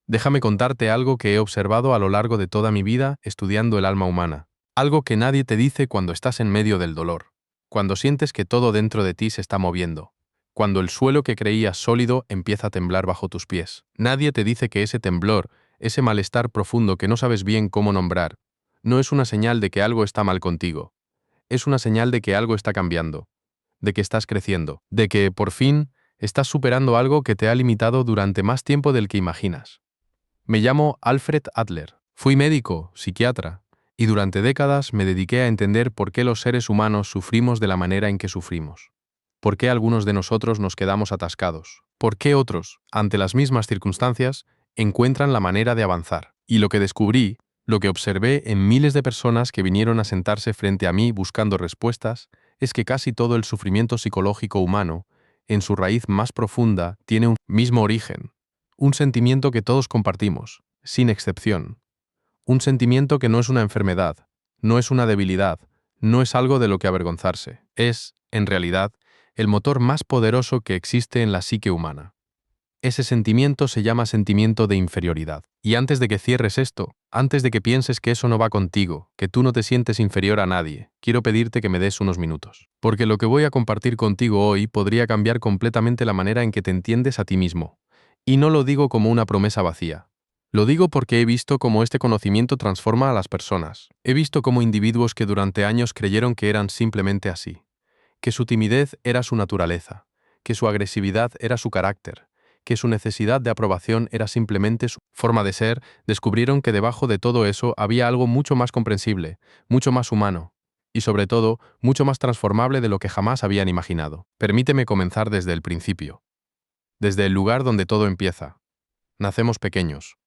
Déjame contarte algo que he observado a lo largo de toda mi vida estudiando el alma humana. Algo que nadie te dice cuando estás en medio del dolor. Cuando sientes que todo dentro de ti se está moviendo. Cuando el suelo que creías sólido empieza a temblar bajo tus pies. Nadie te dice que ese temblor, ese malestar profundo que no sabes bien cómo nombrar, no es una señal de que algo está mal contigo. Es una señal de que algo está cambiando, de que estás creciendo, de que, por fin, estás superando algo que te ha limitado durante más tiempo del que imaginas. Me llamo Alfred Adler. Fui médico, psiquiatra, y durante décadas me dediqué a entender por qué los seres humanos sufrimos de la manera en que sufrimos. ¿Por qué algunos de nosotros nos quedamos atascados? ¿Por qué otros, ante las mismas circunstancias, encuentran la manera de avanzar? Y lo que descubrí, lo que observé en miles de personas que vinieron a sentarse frente a mí buscando respuestas, es que casi todo el sufrimiento psicológico humano, en su raíz más profunda, tiene un mismo origen. Un sentimiento que todos compartimos, sin excepción. Un sentimiento que no es una enfermedad, no es una debilidad, no es algo de lo que avergonzarse. Es, en realidad, el motor más poderoso que existe en la psique humana. Ese sentimiento se llama sentimiento de inferioridad. Y antes de que cierres esto, antes de que pienses que eso no va contigo, que tú no te sientes inferior a nadie, quiero pedirte que me des unos minutos. Porque lo que voy a compartir contigo hoy podría cambiar completamente la manera en que te entiendes a ti mismo. Y no lo digo como una promesa vacía. Lo digo porque he visto cómo este conocimiento transforma a las personas. He visto cómo individuos que durante años creyeron que eran simplemente así, que su timidez era su naturaleza, que su agresividad era su carácter, que su necesidad de aprobación era simplemente su forma de ser, descubrieron que debajo de todo eso había algo mucho más comprensible, mucho más humano, y sobre todo, mucho más transformable de lo que jamás habían imaginado. Permíteme comenzar desde el principio, desde el lugar donde todo empieza. Nacemos pequeños.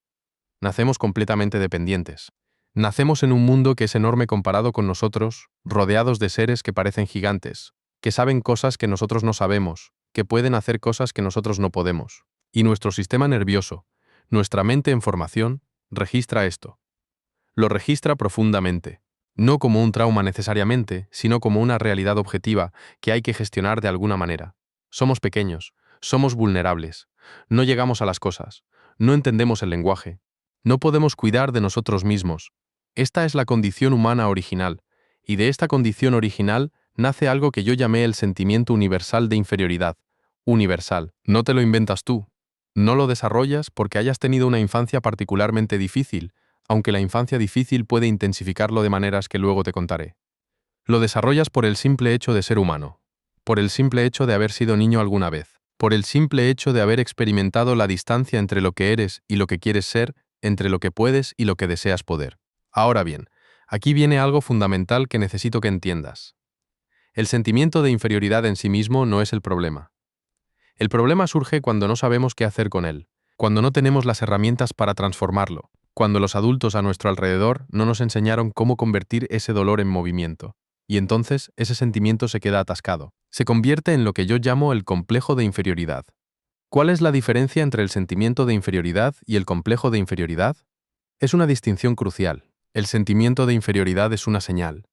Nacemos completamente dependientes. Nacemos en un mundo que es enorme comparado con nosotros, rodeados de seres que parecen gigantes, que saben cosas que nosotros no sabemos, que pueden hacer cosas que nosotros no podemos. Y nuestro sistema nervioso, nuestra mente en formación, registra esto. Lo registra profundamente. No como un trauma necesariamente, sino como una realidad objetiva que hay que gestionar de alguna manera. Somos pequeños, somos vulnerables, no llegamos a las cosas, no entendemos el lenguaje, no podemos cuidar de nosotros mismos. Esta es la condición humana original, y de esta condición original nace algo que yo llamé el sentimiento universal de inferioridad. Universal. No te lo inventas tú. No lo desarrollas porque hayas tenido una infancia particularmente difícil, aunque la infancia difícil puede intensificarlo de maneras que luego te contaré. Lo desarrollas por el simple hecho de ser humano, por el simple hecho de haber sido niño alguna vez, por el simple hecho de haber experimentado la distancia entre lo que eres y lo que quieres ser, entre lo que puedes y lo que deseas poder. Ahora bien, aquí viene algo fundamental que necesito que entiendas. El sentimiento de inferioridad en sí mismo no es el problema. El problema surge cuando no sabemos qué hacer con él, cuando no tenemos las herramientas para transformarlo, cuando los adultos a nuestro alrededor no nos enseñaron cómo convertir ese dolor en movimiento. Y entonces ese sentimiento se queda atascado. Se convierte en lo que yo llamo el complejo de inferioridad. ¿Cuál es la diferencia entre el sentimiento de inferioridad y el complejo de inferioridad? Es una distinción crucial. El sentimiento de inferioridad es una señal.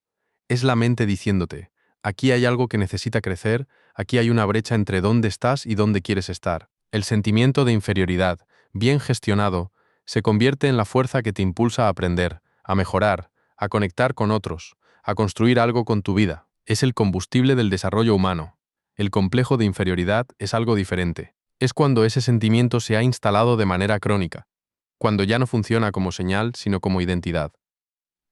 Es la mente diciéndote, aquí hay algo que necesita crecer, aquí hay una brecha entre dónde estás y dónde quieres estar. El sentimiento de inferioridad, bien gestionado, se convierte en la fuerza que te impulsa a aprender, a mejorar, a conectar con otros, a construir algo con tu vida. Es el combustible del desarrollo humano. El complejo de inferioridad es algo diferente. Es cuando ese sentimiento se ha instalado de manera crónica, cuando ya no funciona como señal, sino como identidad.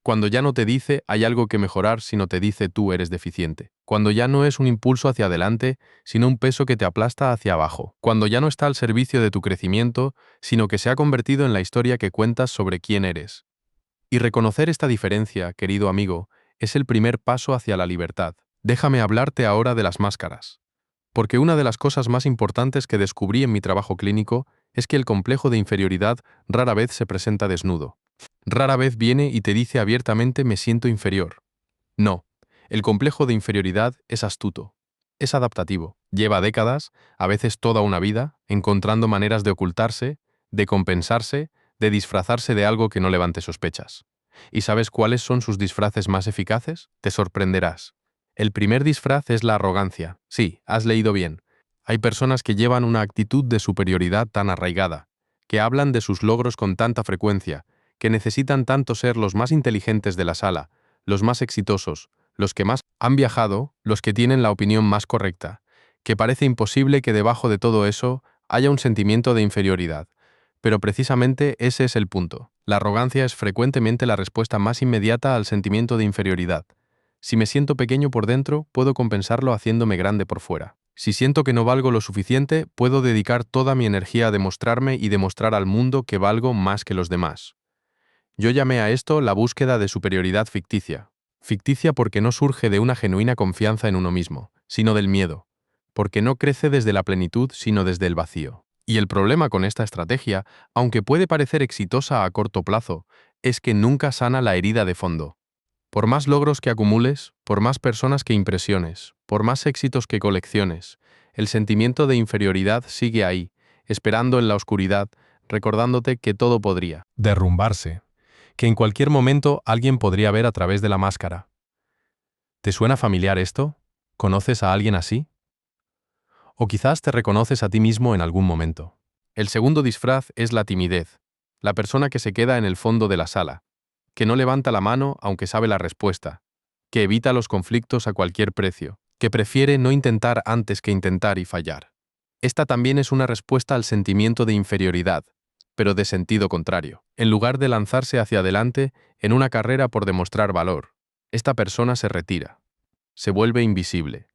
Cuando ya no te dice hay algo que mejorar, sino te dice tú eres deficiente. Cuando ya no es un impulso hacia adelante, sino un peso que te aplasta hacia abajo. Cuando ya no está al servicio de tu crecimiento, sino que se ha convertido en la historia que cuentas sobre quién eres. Y reconocer esta diferencia, querido amigo, es el primer paso hacia la libertad. Déjame hablarte ahora de las máscaras. Porque una de las cosas más importantes que descubrí en mi trabajo clínico es que el complejo de inferioridad rara vez se presenta desnudo. Rara vez viene y te dice abiertamente me siento inferior. No, el complejo de inferioridad es astuto, es adaptativo, lleva décadas, a veces toda una vida, encontrando maneras de ocultarse, de compensarse, de disfrazarse de algo que no levante sospechas. ¿Y sabes cuáles son sus disfraces más eficaces? Te sorprenderás. El primer disfraz es la arrogancia. Sí, has leído bien. Hay personas que llevan una actitud de superioridad tan arraigada, que hablan de sus logros con tanta frecuencia, que necesitan tanto ser los más inteligentes de la sala, los más exitosos, los que más han viajado, los que tienen la opinión más correcta, que parece imposible que debajo de todo eso haya un sentimiento de inferioridad. Pero precisamente ese es el punto. La arrogancia es frecuentemente la respuesta más inmediata al sentimiento de inferioridad. Si me siento pequeño por dentro, puedo compensarlo haciéndome grande por fuera. Si siento que no valgo lo suficiente, puedo dedicar toda mi energía a demostrarme y demostrar al mundo que valgo más que los demás. Yo llamé a esto la búsqueda de superioridad ficticia. Ficticia porque no surge de una genuina confianza en uno mismo, sino del miedo. Porque no crece desde la plenitud, sino desde el vacío. Y el problema con esta estrategia, aunque puede parecer exitosa a corto plazo, es que nunca sana la herida de fondo. Por más logros que acumules, por más personas que impresiones, por más éxitos que colecciones, el sentimiento de inferioridad sigue ahí, esperando en la oscuridad, recordándote que todo podría derrumbarse, que en cualquier momento alguien podría ver a través de la máscara. ¿Te suena familiar esto? ¿Conoces a alguien así? O quizás te reconoces a ti mismo en algún momento. El segundo disfraz es la timidez, la persona que se queda en el fondo de la sala, que no levanta la mano aunque sabe la respuesta, que evita los conflictos a cualquier precio, que prefiere no intentar antes que intentar y fallar. Esta también es una respuesta al sentimiento de inferioridad, pero de sentido contrario. En lugar de lanzarse hacia adelante en una carrera por demostrar valor, esta persona se retira, se vuelve invisible,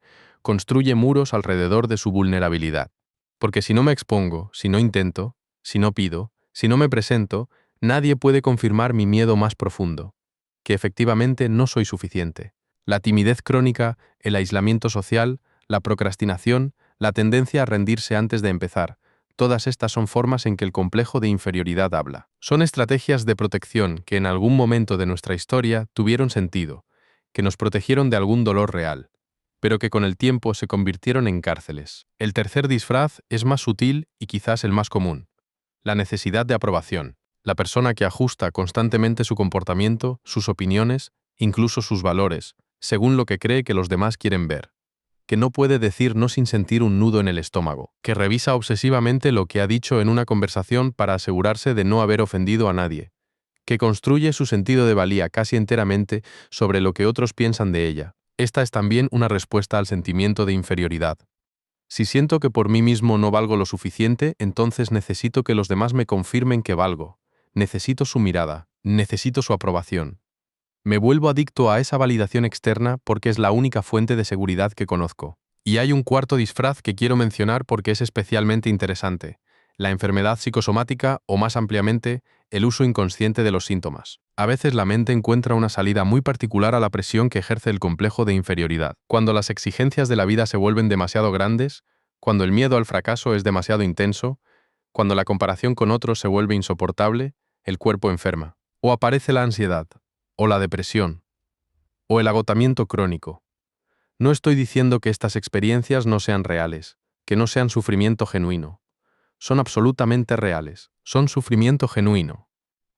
construye muros alrededor de su vulnerabilidad. Porque si no me expongo, si no intento, si no pido, si no me presento, nadie puede confirmar mi miedo más profundo, que efectivamente no soy suficiente. La timidez crónica, el aislamiento social, la procrastinación, la tendencia a rendirse antes de empezar, todas estas son formas en que el complejo de inferioridad habla. Son estrategias de protección que en algún momento de nuestra historia tuvieron sentido, que nos protegieron de algún dolor real, pero que con el tiempo se convirtieron en cárceles. El tercer disfraz es más sutil y quizás el más común: la necesidad de aprobación. La persona que ajusta constantemente su comportamiento, sus opiniones, incluso sus valores, según lo que cree que los demás quieren ver. Que no puede decir no sin sentir un nudo en el estómago. Que revisa obsesivamente lo que ha dicho en una conversación para asegurarse de no haber ofendido a nadie. Que construye su sentido de valía casi enteramente sobre lo que otros piensan de ella. Esta es también una respuesta al sentimiento de inferioridad. Si siento que por mí mismo no valgo lo suficiente, entonces necesito que los demás me confirmen que valgo. Necesito su mirada, necesito su aprobación. Me vuelvo adicto a esa validación externa porque es la única fuente de seguridad que conozco. Y hay un cuarto disfraz que quiero mencionar porque es especialmente interesante: la enfermedad psicosomática o, más ampliamente, el uso inconsciente de los síntomas. A veces la mente encuentra una salida muy particular a la presión que ejerce el complejo de inferioridad. Cuando las exigencias de la vida se vuelven demasiado grandes, cuando el miedo al fracaso es demasiado intenso, cuando la comparación con otros se vuelve insoportable, el cuerpo enferma. O aparece la ansiedad, o la depresión, o el agotamiento crónico. No estoy diciendo que estas experiencias no sean reales, que no sean sufrimiento genuino. Son absolutamente reales, son sufrimiento genuino.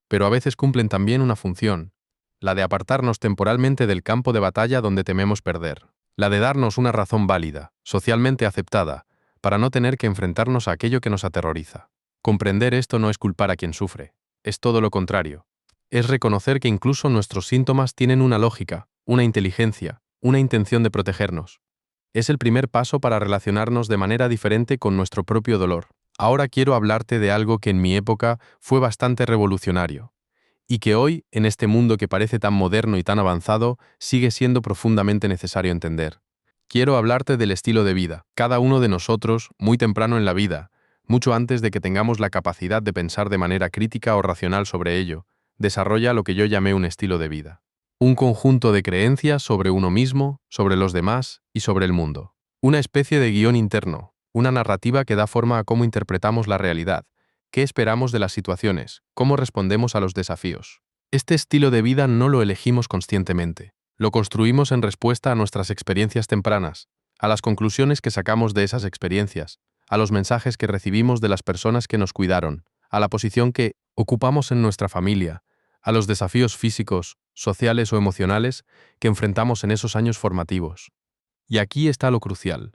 Pero a veces cumplen también una función, la de apartarnos temporalmente del campo de batalla donde tememos perder, la de darnos una razón válida, socialmente aceptada, para no tener que enfrentarnos a aquello que nos aterroriza. Comprender esto no es culpar a quien sufre, es todo lo contrario. Es reconocer que incluso nuestros síntomas tienen una lógica, una inteligencia, una intención de protegernos. Es el primer paso para relacionarnos de manera diferente con nuestro propio dolor. Ahora quiero hablarte de algo que en mi época fue bastante revolucionario, y que hoy, en este mundo que parece tan moderno y tan avanzado, sigue siendo profundamente necesario entender. Quiero hablarte del estilo de vida. Cada uno de nosotros, muy temprano en la vida, mucho antes de que tengamos la capacidad de pensar de manera crítica o racional sobre ello, desarrolla lo que yo llamé un estilo de vida. Un conjunto de creencias sobre uno mismo, sobre los demás y sobre el mundo. Una especie de guión interno, una narrativa que da forma a cómo interpretamos la realidad, qué esperamos de las situaciones, cómo respondemos a los desafíos. Este estilo de vida no lo elegimos conscientemente. Lo construimos en respuesta a nuestras experiencias tempranas, a las conclusiones que sacamos de esas experiencias, a los mensajes que recibimos de las personas que nos cuidaron, a la posición que ocupamos en nuestra familia, a los desafíos físicos, sociales o emocionales que enfrentamos en esos años formativos. Y aquí está lo crucial.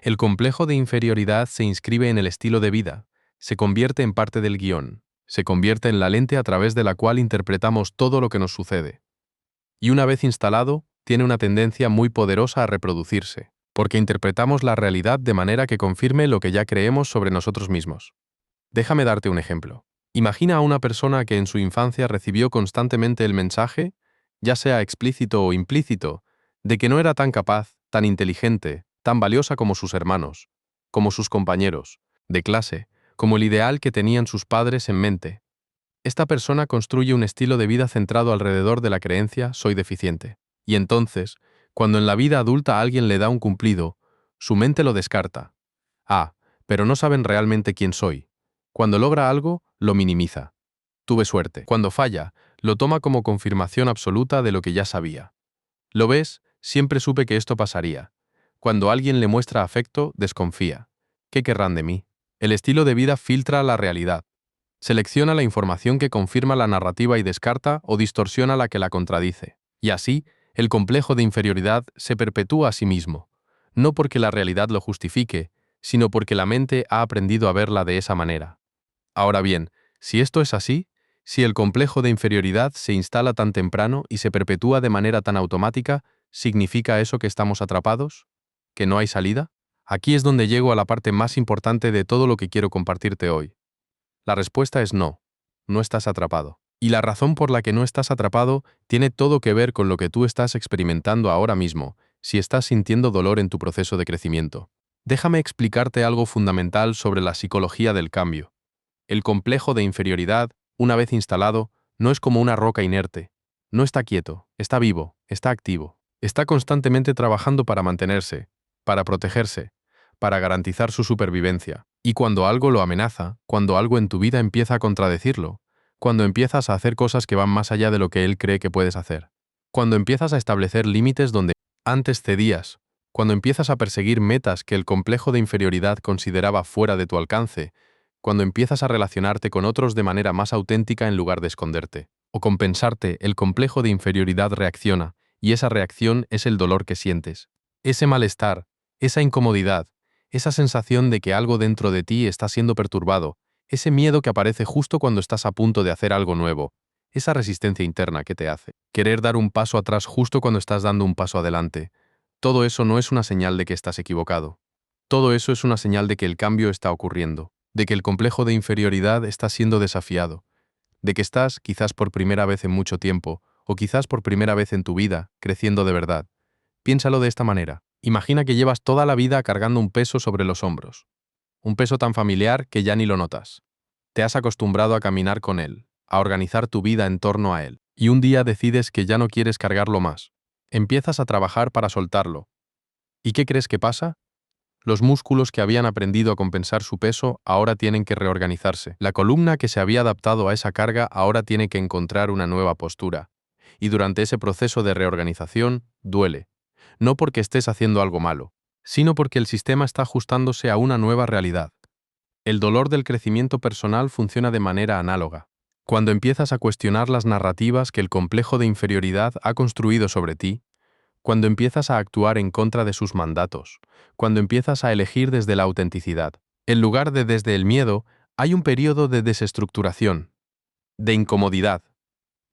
El complejo de inferioridad se inscribe en el estilo de vida, Se convierte en parte del guión, se convierte en la lente a través de la cual interpretamos todo lo que nos sucede. Y una vez instalado, tiene una tendencia muy poderosa a reproducirse, porque interpretamos la realidad de manera que confirme lo que ya creemos sobre nosotros mismos. Déjame darte un ejemplo. Imagina a una persona que en su infancia recibió constantemente el mensaje, ya sea explícito o implícito, de que no era tan capaz, tan inteligente, tan valiosa como sus hermanos, como sus compañeros, de clase, como el ideal que tenían sus padres en mente. Esta persona construye un estilo de vida centrado alrededor de la creencia soy deficiente. Y entonces, cuando en la vida adulta alguien le da un cumplido, su mente lo descarta. Ah, pero no saben realmente quién soy. Cuando logra algo, lo minimiza. Tuve suerte. Cuando falla, lo toma como confirmación absoluta de lo que ya sabía. ¿Lo ves? Siempre supe que esto pasaría. Cuando alguien le muestra afecto, desconfía. ¿Qué querrán de mí? El estilo de vida filtra la realidad. Selecciona la información que confirma la narrativa y descarta o distorsiona la que la contradice. Y así, el complejo de inferioridad se perpetúa a sí mismo, no porque la realidad lo justifique, sino porque la mente ha aprendido a verla de esa manera. Ahora bien, si esto es así, si el complejo de inferioridad se instala tan temprano y se perpetúa de manera tan automática, ¿significa eso que estamos atrapados? ¿Que no hay salida? Aquí es donde llego a la parte más importante de todo lo que quiero compartirte hoy. La respuesta es no, no estás atrapado. Y la razón por la que no estás atrapado tiene todo que ver con lo que tú estás experimentando ahora mismo, si estás sintiendo dolor en tu proceso de crecimiento. Déjame explicarte algo fundamental sobre la psicología del cambio. El complejo de inferioridad, una vez instalado, no es como una roca inerte. No está quieto, está vivo, está activo. Está constantemente trabajando para mantenerse, para protegerse, para garantizar su supervivencia. Y cuando algo lo amenaza, cuando algo en tu vida empieza a contradecirlo, cuando empiezas a hacer cosas que van más allá de lo que él cree que puedes hacer, cuando empiezas a establecer límites donde antes cedías, cuando empiezas a perseguir metas que el complejo de inferioridad consideraba fuera de tu alcance, cuando empiezas a relacionarte con otros de manera más auténtica en lugar de esconderte, o compensarte, el complejo de inferioridad reacciona, y esa reacción es el dolor que sientes. Ese malestar, esa incomodidad, esa sensación de que algo dentro de ti está siendo perturbado, ese miedo que aparece justo cuando estás a punto de hacer algo nuevo, esa resistencia interna que te hace querer dar un paso atrás justo cuando estás dando un paso adelante. Todo eso no es una señal de que estás equivocado. Todo eso es una señal de que el cambio está ocurriendo, de que el complejo de inferioridad está siendo desafiado, de que estás, quizás por primera vez en mucho tiempo, o quizás por primera vez en tu vida, creciendo de verdad. Piénsalo de esta manera. Imagina que llevas toda la vida cargando un peso sobre los hombros. Un peso tan familiar que ya ni lo notas. Te has acostumbrado a caminar con él, a organizar tu vida en torno a él, y un día decides que ya no quieres cargarlo más. Empiezas a trabajar para soltarlo. ¿Y qué crees que pasa? Los músculos que habían aprendido a compensar su peso ahora tienen que reorganizarse. La columna que se había adaptado a esa carga ahora tiene que encontrar una nueva postura. Y durante ese proceso de reorganización, duele. No porque estés haciendo algo malo, sino porque el sistema está ajustándose a una nueva realidad. El dolor del crecimiento personal funciona de manera análoga. Cuando empiezas a cuestionar las narrativas que el complejo de inferioridad ha construido sobre ti, cuando empiezas a actuar en contra de sus mandatos, cuando empiezas a elegir desde la autenticidad, en lugar de desde el miedo, hay un periodo de desestructuración, de incomodidad,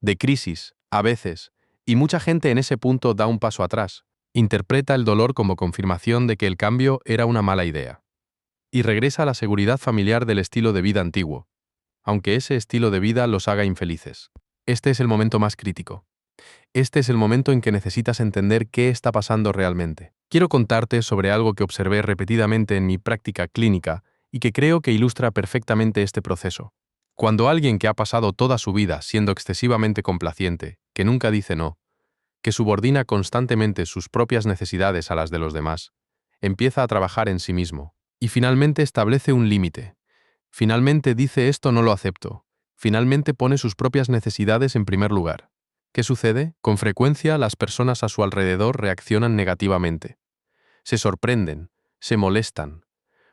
de crisis, a veces, y mucha gente en ese punto da un paso atrás, interpreta el dolor como confirmación de que el cambio era una mala idea, y regresa a la seguridad familiar del estilo de vida antiguo, aunque ese estilo de vida los haga infelices. Este es el momento más crítico. Este es el momento en que necesitas entender qué está pasando realmente. Quiero contarte sobre algo que observé repetidamente en mi práctica clínica y que creo que ilustra perfectamente este proceso. Cuando alguien que ha pasado toda su vida siendo excesivamente complaciente, que nunca dice no, que subordina constantemente sus propias necesidades a las de los demás, empieza a trabajar en sí mismo y finalmente establece un límite. Finalmente dice esto no lo acepto. Finalmente pone sus propias necesidades en primer lugar. ¿Qué sucede? Con frecuencia las personas a su alrededor reaccionan negativamente. Se sorprenden, se molestan,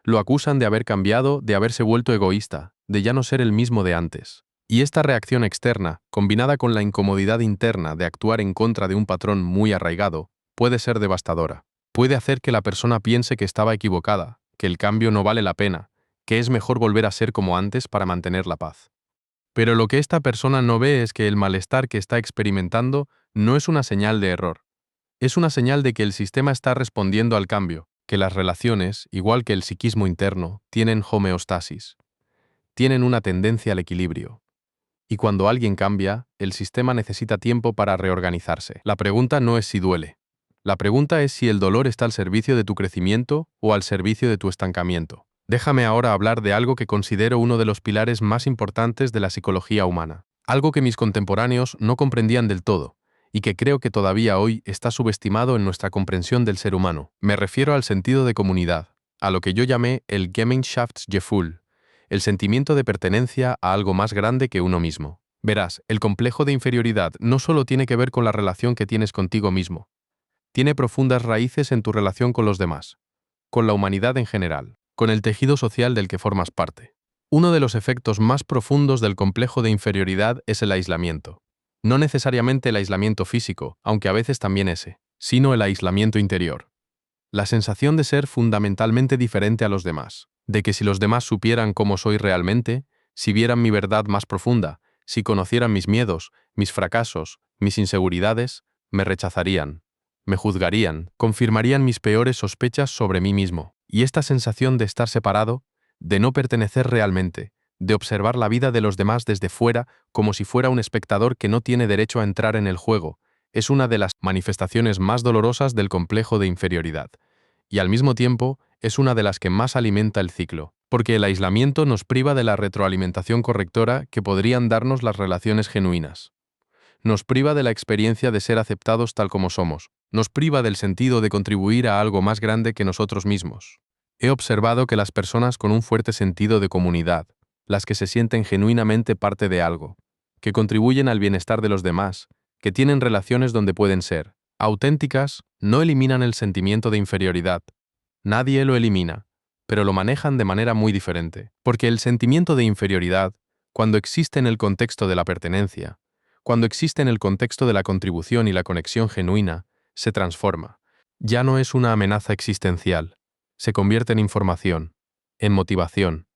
lo acusan de haber cambiado, de haberse vuelto egoísta, de ya no ser el mismo de antes. Y esta reacción externa, combinada con la incomodidad interna de actuar en contra de un patrón muy arraigado, puede ser devastadora. Puede hacer que la persona piense que estaba equivocada, que el cambio no vale la pena, que es mejor volver a ser como antes para mantener la paz. Pero lo que esta persona no ve es que el malestar que está experimentando no es una señal de error. Es una señal de que el sistema está respondiendo al cambio, que las relaciones, igual que el psiquismo interno, tienen homeostasis, tienen una tendencia al equilibrio. Y cuando alguien cambia, el sistema necesita tiempo para reorganizarse. La pregunta no es si duele. La pregunta es si el dolor está al servicio de tu crecimiento o al servicio de tu estancamiento. Déjame ahora hablar de algo que considero uno de los pilares más importantes de la psicología humana, algo que mis contemporáneos no comprendían del todo, y que creo que todavía hoy está subestimado en nuestra comprensión del ser humano. Me refiero al sentido de comunidad, a lo que yo llamé el Gemeinschaftsgefühl, el sentimiento de pertenencia a algo más grande que uno mismo. Verás, el complejo de inferioridad no solo tiene que ver con la relación que tienes contigo mismo, tiene profundas raíces en tu relación con los demás, con la humanidad en general, con el tejido social del que formas parte. Uno de los efectos más profundos del complejo de inferioridad es el aislamiento. No necesariamente el aislamiento físico, aunque a veces también ese, sino el aislamiento interior. La sensación de ser fundamentalmente diferente a los demás, de que si los demás supieran cómo soy realmente, si vieran mi verdad más profunda, si conocieran mis miedos, mis fracasos, mis inseguridades, me rechazarían, me juzgarían, confirmarían mis peores sospechas sobre mí mismo. Y esta sensación de estar separado, de no pertenecer realmente, de observar la vida de los demás desde fuera como si fuera un espectador que no tiene derecho a entrar en el juego, es una de las manifestaciones más dolorosas del complejo de inferioridad. Y al mismo tiempo, es una de las que más alimenta el ciclo, porque el aislamiento nos priva de la retroalimentación correctora que podrían darnos las relaciones genuinas. Nos priva de la experiencia de ser aceptados tal como somos, nos priva del sentido de contribuir a algo más grande que nosotros mismos. He observado que las personas con un fuerte sentido de comunidad, las que se sienten genuinamente parte de algo, que contribuyen al bienestar de los demás, que tienen relaciones donde pueden ser auténticas, no eliminan el sentimiento de inferioridad. Nadie lo elimina, pero lo manejan de manera muy diferente, porque el sentimiento de inferioridad, cuando existe en el contexto de la pertenencia, cuando existe en el contexto de la contribución y la conexión genuina, se transforma. Ya no es una amenaza existencial, se convierte en información, en motivación,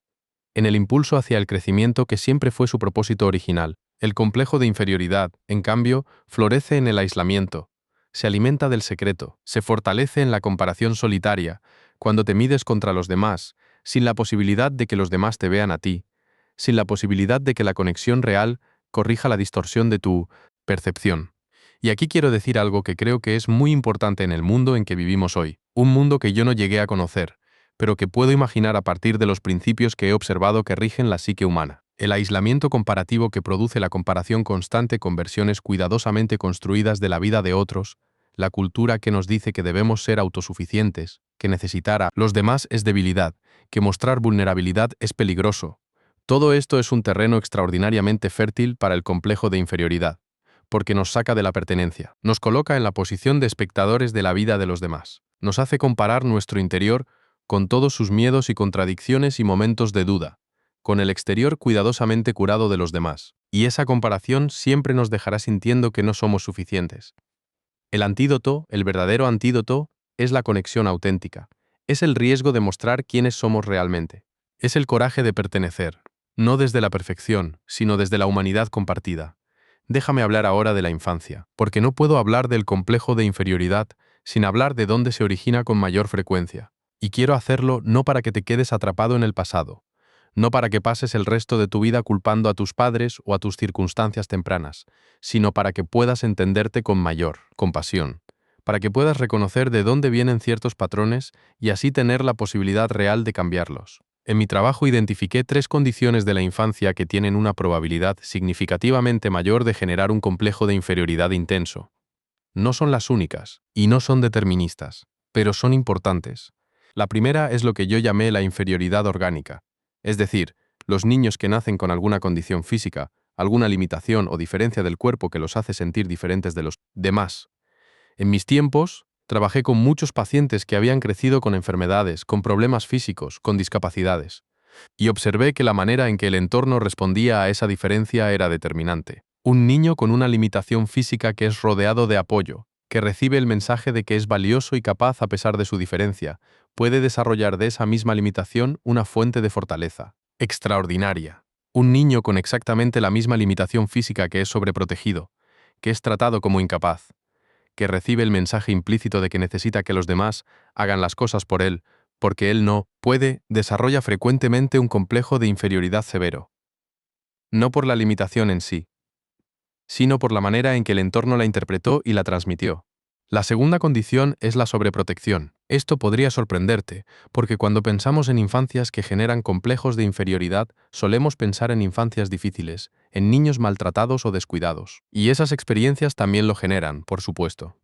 en el impulso hacia el crecimiento que siempre fue su propósito original. El complejo de inferioridad, en cambio, florece en el aislamiento, se alimenta del secreto, se fortalece en la comparación solitaria, cuando te mides contra los demás, sin la posibilidad de que los demás te vean a ti, sin la posibilidad de que la conexión real corrija la distorsión de tu percepción. Y aquí quiero decir algo que creo que es muy importante en el mundo en que vivimos hoy, un mundo que yo no llegué a conocer, pero que puedo imaginar a partir de los principios que he observado que rigen la psique humana. El aislamiento comparativo que produce la comparación constante con versiones cuidadosamente construidas de la vida de otros, la cultura que nos dice que debemos ser autosuficientes, que necesitar a los demás es debilidad, que mostrar vulnerabilidad es peligroso. Todo esto es un terreno extraordinariamente fértil para el complejo de inferioridad, porque nos saca de la pertenencia, nos coloca en la posición de espectadores de la vida de los demás, nos hace comparar nuestro interior con todos sus miedos y contradicciones y momentos de duda, con el exterior cuidadosamente curado de los demás, y esa comparación siempre nos dejará sintiendo que no somos suficientes. El antídoto, el verdadero antídoto, es la conexión auténtica, es el riesgo de mostrar quiénes somos realmente, es el coraje de pertenecer, no desde la perfección, sino desde la humanidad compartida. Déjame hablar ahora de la infancia, porque no puedo hablar del complejo de inferioridad sin hablar de dónde se origina con mayor frecuencia. Y quiero hacerlo no para que te quedes atrapado en el pasado, no para que pases el resto de tu vida culpando a tus padres o a tus circunstancias tempranas, sino para que puedas entenderte con mayor compasión, para que puedas reconocer de dónde vienen ciertos patrones y así tener la posibilidad real de cambiarlos. En mi trabajo identifiqué 3 condiciones de la infancia que tienen una probabilidad significativamente mayor de generar un complejo de inferioridad intenso. No son las únicas, y no son deterministas, pero son importantes. La primera es lo que yo llamé la inferioridad orgánica, es decir, los niños que nacen con alguna condición física, alguna limitación o diferencia del cuerpo que los hace sentir diferentes de los demás. En mis tiempos, trabajé con muchos pacientes que habían crecido con enfermedades, con problemas físicos, con discapacidades, y observé que la manera en que el entorno respondía a esa diferencia era determinante. Un niño con una limitación física que es rodeado de apoyo, que recibe el mensaje de que es valioso y capaz a pesar de su diferencia, puede desarrollar de esa misma limitación una fuente de fortaleza extraordinaria. Un niño con exactamente la misma limitación física que es sobreprotegido, que es tratado como incapaz, que recibe el mensaje implícito de que necesita que los demás hagan las cosas por él, porque él no puede, desarrolla frecuentemente un complejo de inferioridad severo. No por la limitación en sí, sino por la manera en que el entorno la interpretó y la transmitió. La segunda condición es la sobreprotección. Esto podría sorprenderte, porque cuando pensamos en infancias que generan complejos de inferioridad, solemos pensar en infancias difíciles, en niños maltratados o descuidados. Y esas experiencias también lo generan, por supuesto.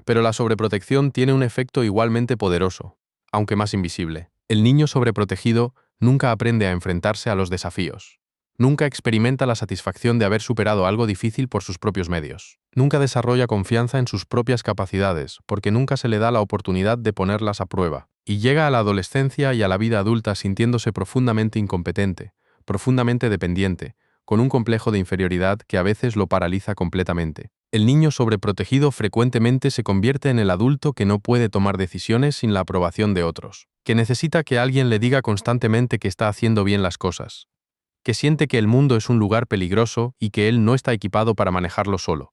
Pero la sobreprotección tiene un efecto igualmente poderoso, aunque más invisible. El niño sobreprotegido nunca aprende a enfrentarse a los desafíos. Nunca experimenta la satisfacción de haber superado algo difícil por sus propios medios. Nunca desarrolla confianza en sus propias capacidades, porque nunca se le da la oportunidad de ponerlas a prueba. Y llega a la adolescencia y a la vida adulta sintiéndose profundamente incompetente, profundamente dependiente, con un complejo de inferioridad que a veces lo paraliza completamente. El niño sobreprotegido frecuentemente se convierte en el adulto que no puede tomar decisiones sin la aprobación de otros, que necesita que alguien le diga constantemente que está haciendo bien las cosas, que siente que el mundo es un lugar peligroso y que él no está equipado para manejarlo solo.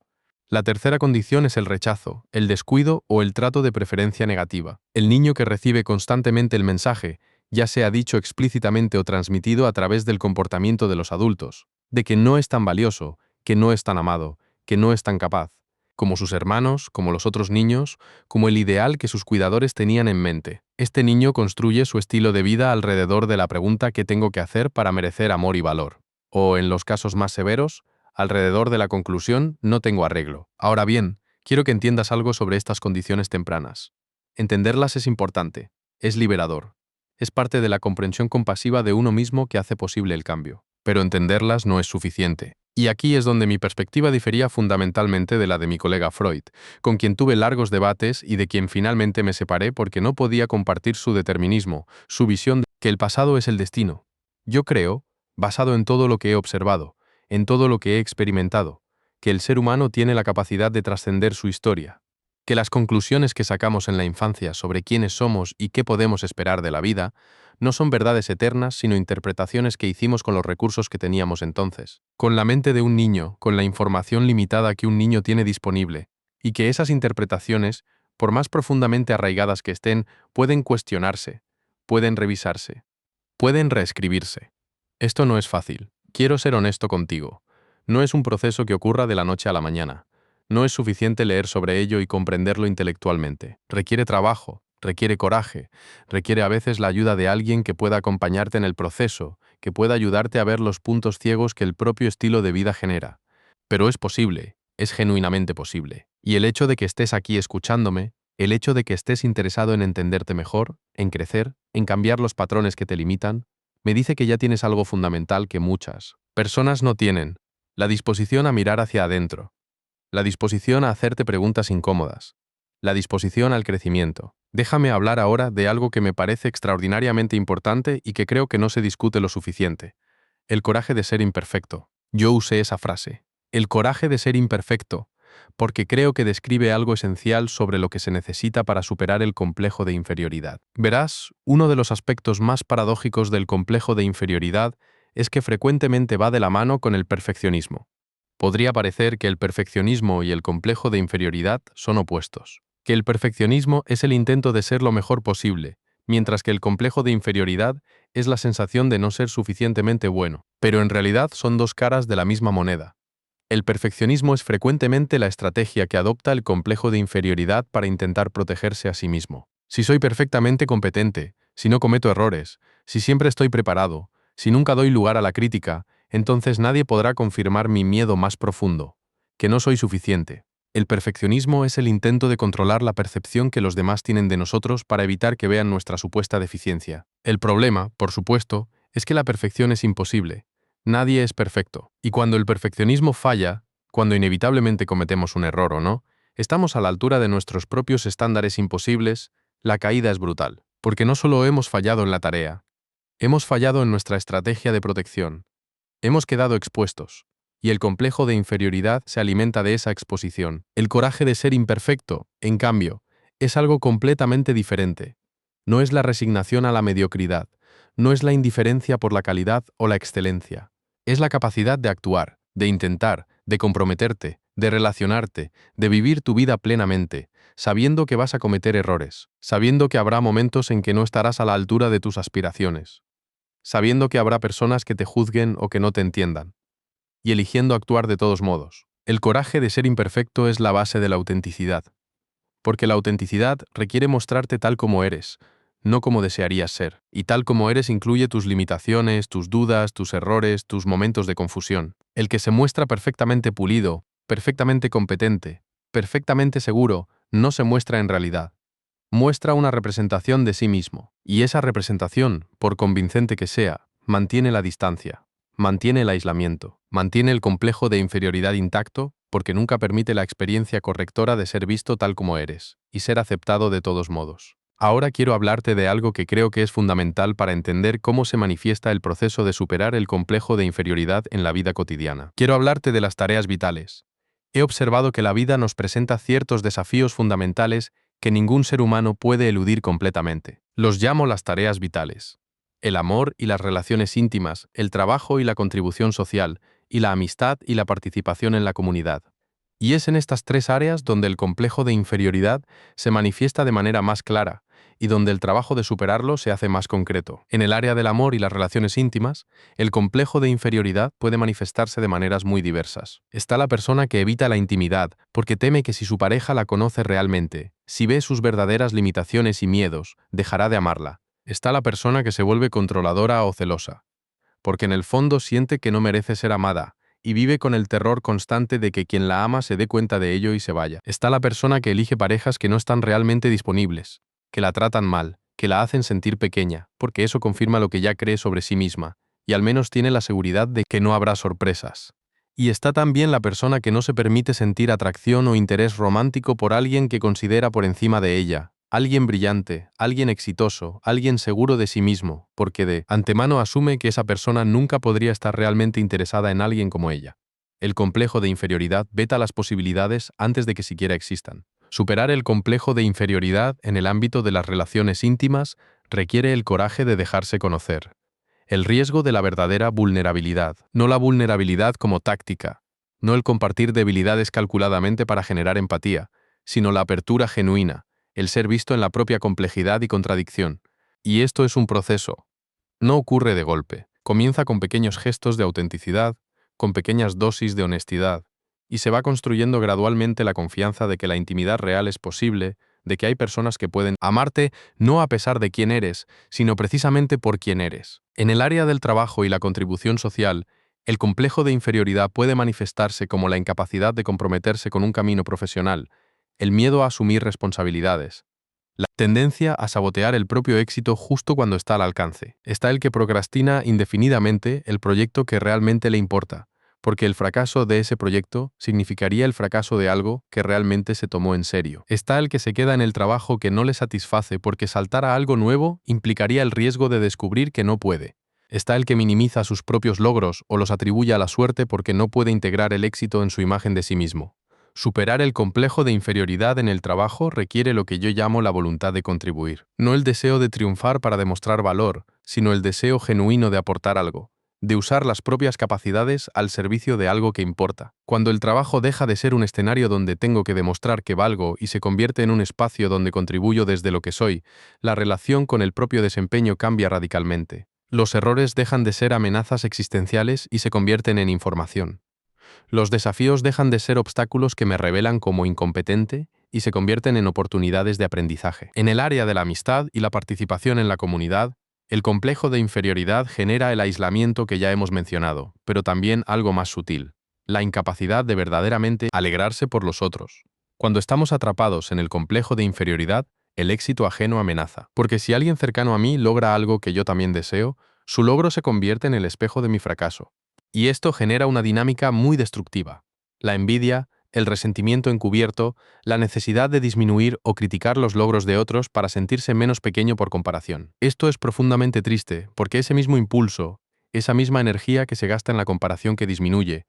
La tercera condición es el rechazo, el descuido o el trato de preferencia negativa. El niño que recibe constantemente el mensaje, ya sea dicho explícitamente o transmitido a través del comportamiento de los adultos, de que no es tan valioso, que no es tan amado, que no es tan capaz, como sus hermanos, como los otros niños, como el ideal que sus cuidadores tenían en mente. Este niño construye su estilo de vida alrededor de la pregunta ¿qué tengo que hacer para merecer amor y valor? O, en los casos más severos, alrededor de la conclusión no tengo arreglo. Ahora bien, quiero que entiendas algo sobre estas condiciones tempranas. Entenderlas es importante, es liberador. Es parte de la comprensión compasiva de uno mismo que hace posible el cambio. Pero entenderlas no es suficiente. Y aquí es donde mi perspectiva difería fundamentalmente de la de mi colega Freud, con quien tuve largos debates y de quien finalmente me separé porque no podía compartir su determinismo, su visión de que el pasado es el destino. Yo creo, basado en todo lo que he observado, en todo lo que he experimentado, que el ser humano tiene la capacidad de trascender su historia, que las conclusiones que sacamos en la infancia sobre quiénes somos y qué podemos esperar de la vida no son verdades eternas, sino interpretaciones que hicimos con los recursos que teníamos entonces, con la mente de un niño, con la información limitada que un niño tiene disponible, y que esas interpretaciones, por más profundamente arraigadas que estén, pueden cuestionarse, pueden revisarse, pueden reescribirse. Esto no es fácil. Quiero ser honesto contigo. No es un proceso que ocurra de la noche a la mañana. No es suficiente leer sobre ello y comprenderlo intelectualmente. Requiere trabajo, requiere coraje, requiere a veces la ayuda de alguien que pueda acompañarte en el proceso, que pueda ayudarte a ver los puntos ciegos que el propio estilo de vida genera. Pero es posible, es genuinamente posible. Y el hecho de que estés aquí escuchándome, el hecho de que estés interesado en entenderte mejor, en crecer, en cambiar los patrones que te limitan, me dice que ya tienes algo fundamental que muchas personas no tienen: la disposición a mirar hacia adentro, la disposición a hacerte preguntas incómodas, la disposición al crecimiento. Déjame hablar ahora de algo que me parece extraordinariamente importante y que creo que no se discute lo suficiente: el coraje de ser imperfecto. Yo usé esa frase, el coraje de ser imperfecto, porque creo que describe algo esencial sobre lo que se necesita para superar el complejo de inferioridad. Verás, uno de los aspectos más paradójicos del complejo de inferioridad es que frecuentemente va de la mano con el perfeccionismo. Podría parecer que el perfeccionismo y el complejo de inferioridad son opuestos, que el perfeccionismo es el intento de ser lo mejor posible, mientras que el complejo de inferioridad es la sensación de no ser suficientemente bueno, pero en realidad son dos caras de la misma moneda. El perfeccionismo es frecuentemente la estrategia que adopta el complejo de inferioridad para intentar protegerse a sí mismo. Si soy perfectamente competente, si no cometo errores, si siempre estoy preparado, si nunca doy lugar a la crítica, entonces nadie podrá confirmar mi miedo más profundo, que no soy suficiente. El perfeccionismo es el intento de controlar la percepción que los demás tienen de nosotros para evitar que vean nuestra supuesta deficiencia. El problema, por supuesto, es que la perfección es imposible. Nadie es perfecto. Y cuando el perfeccionismo falla, cuando inevitablemente cometemos un error o no, estamos a la altura de nuestros propios estándares imposibles, la caída es brutal. Porque no solo hemos fallado en la tarea, hemos fallado en nuestra estrategia de protección. Hemos quedado expuestos. Y el complejo de inferioridad se alimenta de esa exposición. El coraje de ser imperfecto, en cambio, es algo completamente diferente. No es la resignación a la mediocridad, no es la indiferencia por la calidad o la excelencia. Es la capacidad de actuar, de intentar, de comprometerte, de relacionarte, de vivir tu vida plenamente, sabiendo que vas a cometer errores, sabiendo que habrá momentos en que no estarás a la altura de tus aspiraciones, sabiendo que habrá personas que te juzguen o que no te entiendan, y eligiendo actuar de todos modos. El coraje de ser imperfecto es la base de la autenticidad, porque la autenticidad requiere mostrarte tal como eres, no como desearías ser, y tal como eres incluye tus limitaciones, tus dudas, tus errores, tus momentos de confusión. El que se muestra perfectamente pulido, perfectamente competente, perfectamente seguro, no se muestra en realidad. Muestra una representación de sí mismo, y esa representación, por convincente que sea, mantiene la distancia, mantiene el aislamiento, mantiene el complejo de inferioridad intacto, porque nunca permite la experiencia correctora de ser visto tal como eres, y ser aceptado de todos modos. Ahora quiero hablarte de algo que creo que es fundamental para entender cómo se manifiesta el proceso de superar el complejo de inferioridad en la vida cotidiana. Quiero hablarte de las tareas vitales. He observado que la vida nos presenta ciertos desafíos fundamentales que ningún ser humano puede eludir completamente. Los llamo las tareas vitales. El amor y las relaciones íntimas, el trabajo y la contribución social, y la amistad y la participación en la comunidad. Y es en estas tres áreas donde el complejo de inferioridad se manifiesta de manera más clara, y donde el trabajo de superarlo se hace más concreto. En el área del amor y las relaciones íntimas, el complejo de inferioridad puede manifestarse de maneras muy diversas. Está la persona que evita la intimidad porque teme que si su pareja la conoce realmente, si ve sus verdaderas limitaciones y miedos, dejará de amarla. Está la persona que se vuelve controladora o celosa, porque en el fondo siente que no merece ser amada, y vive con el terror constante de que quien la ama se dé cuenta de ello y se vaya. Está la persona que elige parejas que no están realmente disponibles, que la tratan mal, que la hacen sentir pequeña, porque eso confirma lo que ya cree sobre sí misma, y al menos tiene la seguridad de que no habrá sorpresas. Y está también la persona que no se permite sentir atracción o interés romántico por alguien que considera por encima de ella, alguien brillante, alguien exitoso, alguien seguro de sí mismo, porque de antemano asume que esa persona nunca podría estar realmente interesada en alguien como ella. El complejo de inferioridad veta las posibilidades antes de que siquiera existan. Superar el complejo de inferioridad en el ámbito de las relaciones íntimas requiere el coraje de dejarse conocer. El riesgo de la verdadera vulnerabilidad, no la vulnerabilidad como táctica, no el compartir debilidades calculadamente para generar empatía, sino la apertura genuina, el ser visto en la propia complejidad y contradicción. Y esto es un proceso. No ocurre de golpe. Comienza con pequeños gestos de autenticidad, con pequeñas dosis de honestidad, y se va construyendo gradualmente la confianza de que la intimidad real es posible, de que hay personas que pueden amarte no a pesar de quién eres, sino precisamente por quién eres. En el área del trabajo y la contribución social, el complejo de inferioridad puede manifestarse como la incapacidad de comprometerse con un camino profesional, el miedo a asumir responsabilidades, la tendencia a sabotear el propio éxito justo cuando está al alcance. Está el que procrastina indefinidamente el proyecto que realmente le importa, porque el fracaso de ese proyecto significaría el fracaso de algo que realmente se tomó en serio. Está el que se queda en el trabajo que no le satisface porque saltar a algo nuevo implicaría el riesgo de descubrir que no puede. Está el que minimiza sus propios logros o los atribuye a la suerte porque no puede integrar el éxito en su imagen de sí mismo. Superar el complejo de inferioridad en el trabajo requiere lo que yo llamo la voluntad de contribuir. No el deseo de triunfar para demostrar valor, sino el deseo genuino de aportar algo, de usar las propias capacidades al servicio de algo que importa. Cuando el trabajo deja de ser un escenario donde tengo que demostrar que valgo y se convierte en un espacio donde contribuyo desde lo que soy, la relación con el propio desempeño cambia radicalmente. Los errores dejan de ser amenazas existenciales y se convierten en información. Los desafíos dejan de ser obstáculos que me revelan como incompetente y se convierten en oportunidades de aprendizaje. En el área de la amistad y la participación en la comunidad, el complejo de inferioridad genera el aislamiento que ya hemos mencionado, pero también algo más sutil, la incapacidad de verdaderamente alegrarse por los otros. Cuando estamos atrapados en el complejo de inferioridad, el éxito ajeno amenaza, porque si alguien cercano a mí logra algo que yo también deseo, su logro se convierte en el espejo de mi fracaso. Y esto genera una dinámica muy destructiva. La envidia, el resentimiento encubierto, la necesidad de disminuir o criticar los logros de otros para sentirse menos pequeño por comparación. Esto es profundamente triste, porque ese mismo impulso, esa misma energía que se gasta en la comparación que disminuye,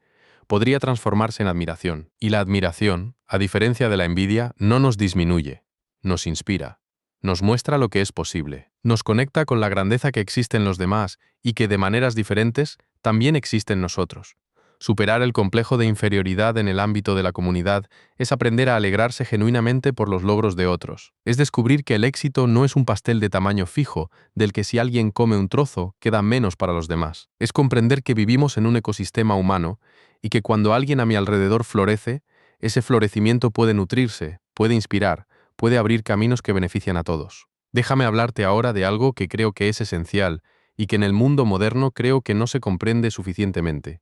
podría transformarse en admiración. Y la admiración, a diferencia de la envidia, no nos disminuye, nos inspira. Nos muestra lo que es posible. Nos conecta con la grandeza que existe en los demás y que, de maneras diferentes, también existe en nosotros. Superar el complejo de inferioridad en el ámbito de la comunidad es aprender a alegrarse genuinamente por los logros de otros. Es descubrir que el éxito no es un pastel de tamaño fijo, del que si alguien come un trozo, queda menos para los demás. Es comprender que vivimos en un ecosistema humano y que cuando alguien a mi alrededor florece, ese florecimiento puede nutrirse, puede inspirar, puede abrir caminos que benefician a todos. Déjame hablarte ahora de algo que creo que es esencial y que en el mundo moderno creo que no se comprende suficientemente.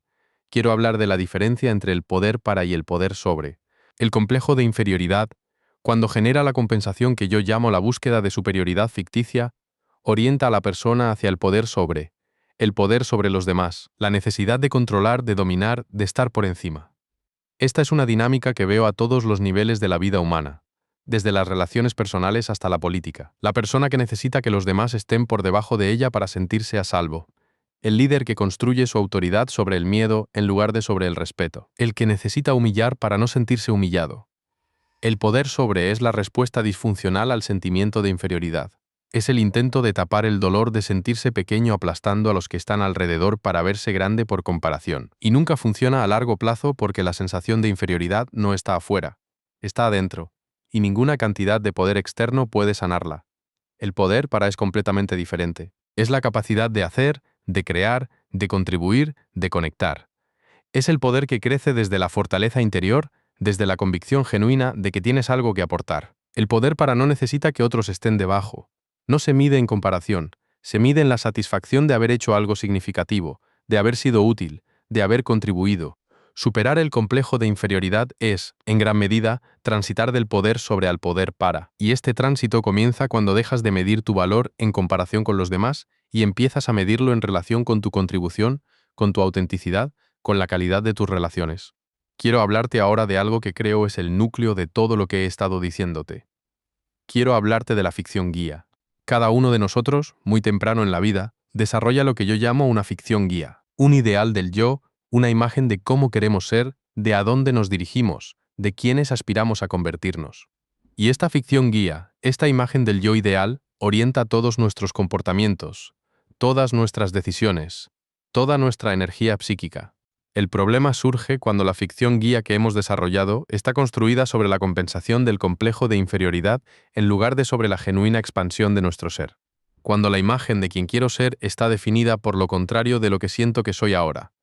Quiero hablar de la diferencia entre el poder para y el poder sobre. El complejo de inferioridad, cuando genera la compensación que yo llamo la búsqueda de superioridad ficticia, orienta a la persona hacia el poder sobre los demás, la necesidad de controlar, de dominar, de estar por encima. Esta es una dinámica que veo a todos los niveles de la vida humana, desde las relaciones personales hasta la política. La persona que necesita que los demás estén por debajo de ella para sentirse a salvo. El líder que construye su autoridad sobre el miedo en lugar de sobre el respeto. El que necesita humillar para no sentirse humillado. El poder sobre es la respuesta disfuncional al sentimiento de inferioridad. Es el intento de tapar el dolor de sentirse pequeño aplastando a los que están alrededor para verse grande por comparación. Y nunca funciona a largo plazo porque la sensación de inferioridad no está afuera, está adentro, y ninguna cantidad de poder externo puede sanarla. El poder para es completamente diferente. Es la capacidad de hacer, de crear, de contribuir, de conectar. Es el poder que crece desde la fortaleza interior, desde la convicción genuina de que tienes algo que aportar. El poder para no necesita que otros estén debajo. No se mide en comparación, se mide en la satisfacción de haber hecho algo significativo, de haber sido útil, de haber contribuido. Superar el complejo de inferioridad es, en gran medida, transitar del poder sobre al poder para. Y este tránsito comienza cuando dejas de medir tu valor en comparación con los demás y empiezas a medirlo en relación con tu contribución, con tu autenticidad, con la calidad de tus relaciones. Quiero hablarte ahora de algo que creo es el núcleo de todo lo que he estado diciéndote. Quiero hablarte de la ficción guía. Cada uno de nosotros, muy temprano en la vida, desarrolla lo que yo llamo una ficción guía, un ideal del yo, una imagen de cómo queremos ser, de a dónde nos dirigimos, de quiénes aspiramos a convertirnos. Y esta ficción guía, esta imagen del yo ideal, orienta todos nuestros comportamientos, todas nuestras decisiones, toda nuestra energía psíquica. El problema surge cuando la ficción guía que hemos desarrollado está construida sobre la compensación del complejo de inferioridad en lugar de sobre la genuina expansión de nuestro ser. Cuando la imagen de quien quiero ser está definida por lo contrario de lo que siento que soy ahora.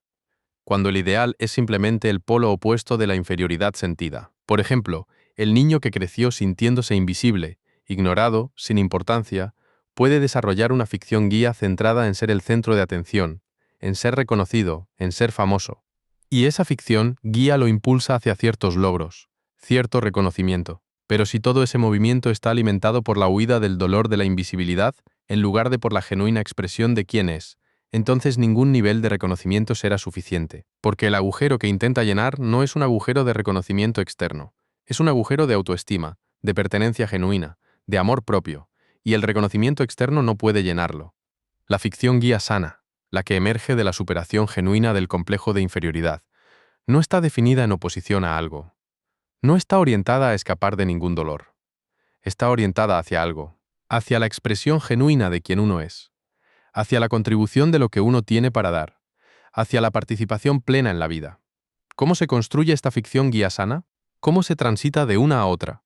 Cuando el ideal es simplemente el polo opuesto de la inferioridad sentida. Por ejemplo, el niño que creció sintiéndose invisible, ignorado, sin importancia, puede desarrollar una ficción guía centrada en ser el centro de atención, en ser reconocido, en ser famoso. Y esa ficción guía lo impulsa hacia ciertos logros, cierto reconocimiento. Pero si todo ese movimiento está alimentado por la huida del dolor de la invisibilidad, en lugar de por la genuina expresión de quién es, entonces ningún nivel de reconocimiento será suficiente, porque el agujero que intenta llenar no es un agujero de reconocimiento externo, es un agujero de autoestima, de pertenencia genuina, de amor propio, y el reconocimiento externo no puede llenarlo. La ficción guía sana, la que emerge de la superación genuina del complejo de inferioridad, no está definida en oposición a algo. No está orientada a escapar de ningún dolor. Está orientada hacia algo, hacia la expresión genuina de quien uno es, hacia la contribución de lo que uno tiene para dar, hacia la participación plena en la vida. ¿Cómo se construye esta ficción guía sana? ¿Cómo se transita de una a otra?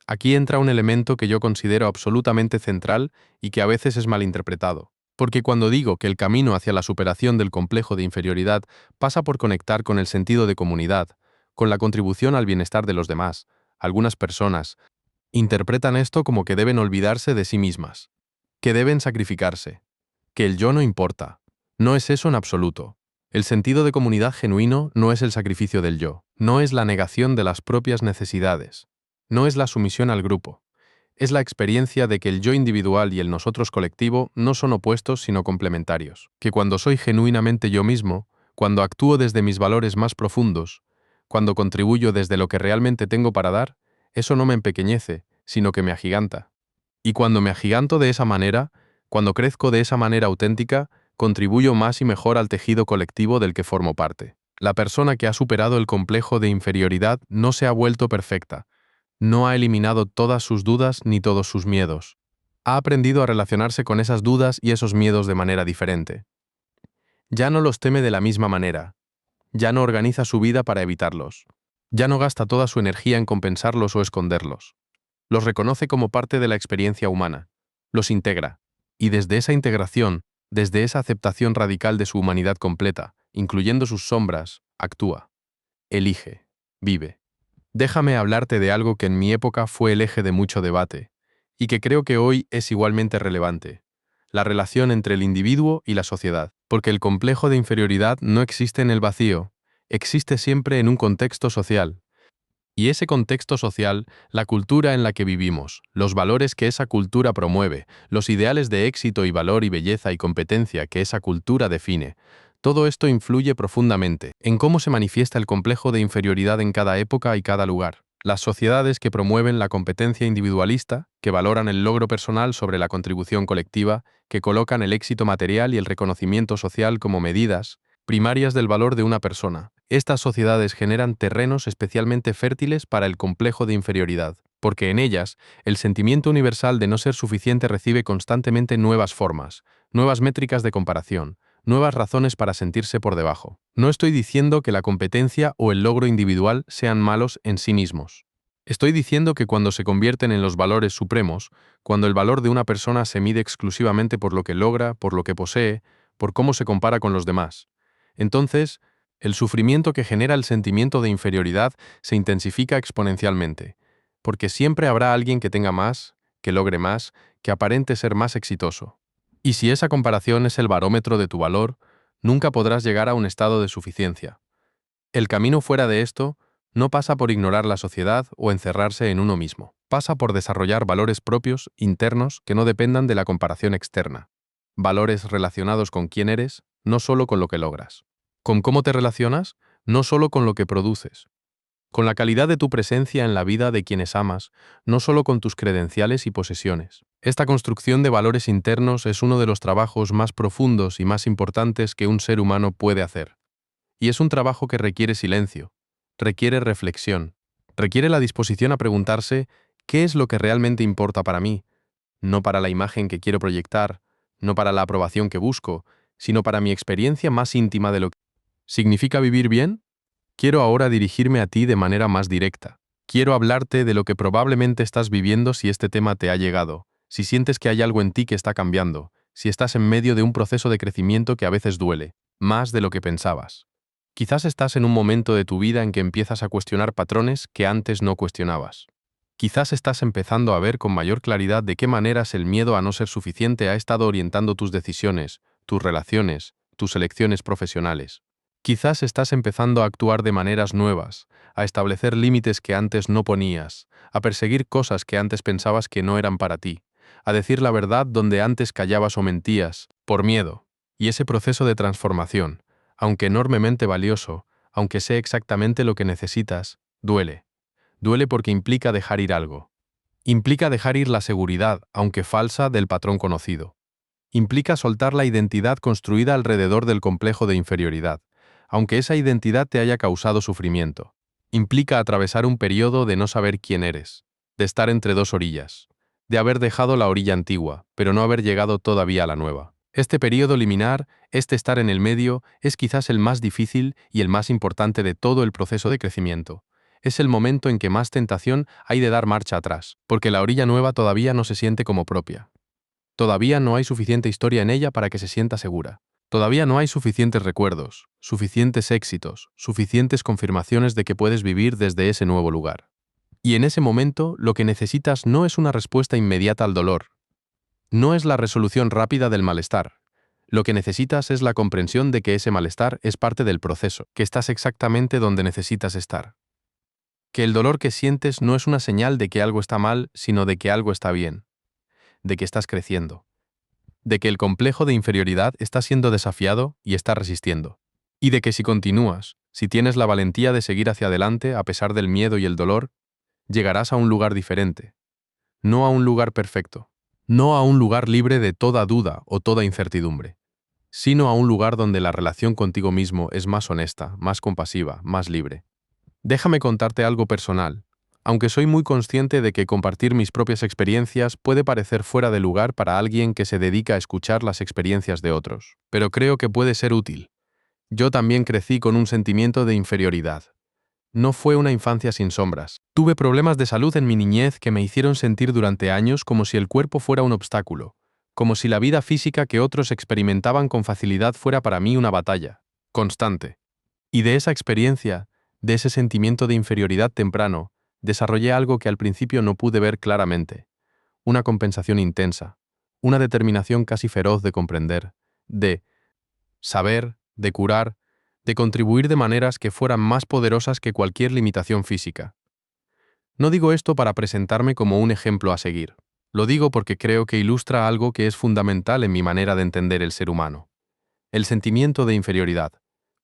Aquí entra un elemento que yo considero absolutamente central y que a veces es malinterpretado. Porque cuando digo que el camino hacia la superación del complejo de inferioridad pasa por conectar con el sentido de comunidad, con la contribución al bienestar de los demás, algunas personas interpretan esto como que deben olvidarse de sí mismas, que deben sacrificarse, que el yo no importa. No es eso en absoluto. El sentido de comunidad genuino no es el sacrificio del yo, no es la negación de las propias necesidades, no es la sumisión al grupo. Es la experiencia de que el yo individual y el nosotros colectivo no son opuestos sino complementarios, que cuando soy genuinamente yo mismo, cuando actúo desde mis valores más profundos, cuando contribuyo desde lo que realmente tengo para dar, eso no me empequeñece, sino que me agiganta. Y cuando me agiganto de esa manera, cuando crezco de esa manera auténtica, contribuyo más y mejor al tejido colectivo del que formo parte. La persona que ha superado el complejo de inferioridad no se ha vuelto perfecta, no ha eliminado todas sus dudas ni todos sus miedos. Ha aprendido a relacionarse con esas dudas y esos miedos de manera diferente. Ya no los teme de la misma manera. Ya no organiza su vida para evitarlos. Ya no gasta toda su energía en compensarlos o esconderlos. Los reconoce como parte de la experiencia humana. Los integra. Y desde esa integración, desde esa aceptación radical de su humanidad completa, incluyendo sus sombras, actúa. Elige. Vive. Déjame hablarte de algo que en mi época fue el eje de mucho debate, y que creo que hoy es igualmente relevante: la relación entre el individuo y la sociedad. Porque el complejo de inferioridad no existe en el vacío, existe siempre en un contexto social. Y ese contexto social, la cultura en la que vivimos, los valores que esa cultura promueve, los ideales de éxito y valor y belleza y competencia que esa cultura define, todo esto influye profundamente en cómo se manifiesta el complejo de inferioridad en cada época y cada lugar. Las sociedades que promueven la competencia individualista, que valoran el logro personal sobre la contribución colectiva, que colocan el éxito material y el reconocimiento social como medidas primarias del valor de una persona. Estas sociedades generan terrenos especialmente fértiles para el complejo de inferioridad, porque en ellas, el sentimiento universal de no ser suficiente recibe constantemente nuevas formas, nuevas métricas de comparación, nuevas razones para sentirse por debajo. No estoy diciendo que la competencia o el logro individual sean malos en sí mismos. Estoy diciendo que cuando se convierten en los valores supremos, cuando el valor de una persona se mide exclusivamente por lo que logra, por lo que posee, por cómo se compara con los demás, entonces, el sufrimiento que genera el sentimiento de inferioridad se intensifica exponencialmente, porque siempre habrá alguien que tenga más, que logre más, que aparente ser más exitoso. Y si esa comparación es el barómetro de tu valor, nunca podrás llegar a un estado de suficiencia. El camino fuera de esto no pasa por ignorar la sociedad o encerrarse en uno mismo. Pasa por desarrollar valores propios, internos, que no dependan de la comparación externa. Valores relacionados con quién eres, no solo con lo que logras. Con cómo te relacionas, no solo con lo que produces. Con la calidad de tu presencia en la vida de quienes amas, no solo con tus credenciales y posesiones. Esta construcción de valores internos es uno de los trabajos más profundos y más importantes que un ser humano puede hacer. Y es un trabajo que requiere silencio, requiere reflexión, requiere la disposición a preguntarse qué es lo que realmente importa para mí, no para la imagen que quiero proyectar, no para la aprobación que busco, sino para mi experiencia más íntima de lo que significa vivir bien. Quiero ahora dirigirme a ti de manera más directa. Quiero hablarte de lo que probablemente estás viviendo si este tema te ha llegado, si sientes que hay algo en ti que está cambiando, si estás en medio de un proceso de crecimiento que a veces duele, más de lo que pensabas. Quizás estás en un momento de tu vida en que empiezas a cuestionar patrones que antes no cuestionabas. Quizás estás empezando a ver con mayor claridad de qué maneras el miedo a no ser suficiente ha estado orientando tus decisiones, tus relaciones, tus elecciones profesionales. Quizás estás empezando a actuar de maneras nuevas, a establecer límites que antes no ponías, a perseguir cosas que antes pensabas que no eran para ti, a decir la verdad donde antes callabas o mentías, por miedo. Y ese proceso de transformación, aunque enormemente valioso, aunque sé exactamente lo que necesitas, duele. Duele porque implica dejar ir algo. Implica dejar ir la seguridad, aunque falsa, del patrón conocido. Implica soltar la identidad construida alrededor del complejo de inferioridad, aunque esa identidad te haya causado sufrimiento. Implica atravesar un periodo de no saber quién eres, de estar entre dos orillas, de haber dejado la orilla antigua, pero no haber llegado todavía a la nueva. Este periodo liminar, este estar en el medio, es quizás el más difícil y el más importante de todo el proceso de crecimiento. Es el momento en que más tentación hay de dar marcha atrás, porque la orilla nueva todavía no se siente como propia. Todavía no hay suficiente historia en ella para que se sienta segura. Todavía no hay suficientes recuerdos, suficientes éxitos, suficientes confirmaciones de que puedes vivir desde ese nuevo lugar. Y en ese momento, lo que necesitas no es una respuesta inmediata al dolor. No es la resolución rápida del malestar. Lo que necesitas es la comprensión de que ese malestar es parte del proceso, que estás exactamente donde necesitas estar. Que el dolor que sientes no es una señal de que algo está mal, sino de que algo está bien, de que estás creciendo, de que el complejo de inferioridad está siendo desafiado y está resistiendo, y de que si continúas, si tienes la valentía de seguir hacia adelante a pesar del miedo y el dolor, llegarás a un lugar diferente, no a un lugar perfecto, no a un lugar libre de toda duda o toda incertidumbre, sino a un lugar donde la relación contigo mismo es más honesta, más compasiva, más libre. Déjame contarte algo personal, Aunque soy muy consciente de que compartir mis propias experiencias puede parecer fuera de lugar para alguien que se dedica a escuchar las experiencias de otros, pero creo que puede ser útil. Yo también crecí con un sentimiento de inferioridad. No fue una infancia sin sombras. Tuve problemas de salud en mi niñez que me hicieron sentir durante años como si el cuerpo fuera un obstáculo, como si la vida física que otros experimentaban con facilidad fuera para mí una batalla constante. Y de esa experiencia, de ese sentimiento de inferioridad temprano, desarrollé algo que al principio no pude ver claramente: una compensación intensa, una determinación casi feroz de comprender, de saber, de curar, de contribuir de maneras que fueran más poderosas que cualquier limitación física. No digo esto para presentarme como un ejemplo a seguir. Lo digo porque creo que ilustra algo que es fundamental en mi manera de entender el ser humano. El sentimiento de inferioridad,